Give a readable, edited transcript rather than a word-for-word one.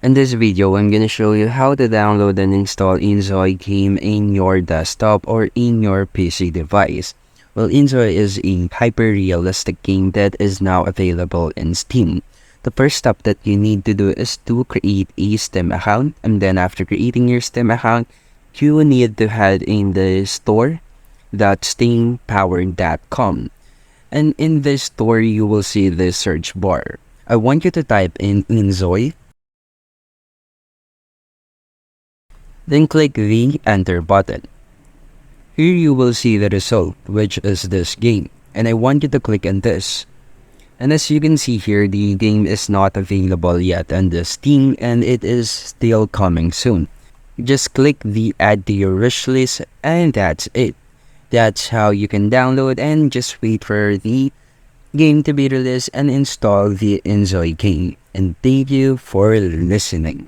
In this video, I'm gonna show you how to download and install Inzoi game in your desktop or in your PC device. Well, Inzoi is a hyper-realistic game that is now available in Steam. The first step that you need to do is to create a Steam account, and then after creating your Steam account, you need to head in the store.steampower.com. And in this store, you will see the search bar. I want you to type in Inzoi. Then click the enter button. Here you will see the result, which is this game, and I want you to click on this. And as you can see here, the game is not available yet on the Steam and it is still coming soon. Just click the add to your wish list and that's it. That's how you can download and just wait for the game to be released and install the Inzoi game. And thank you for listening.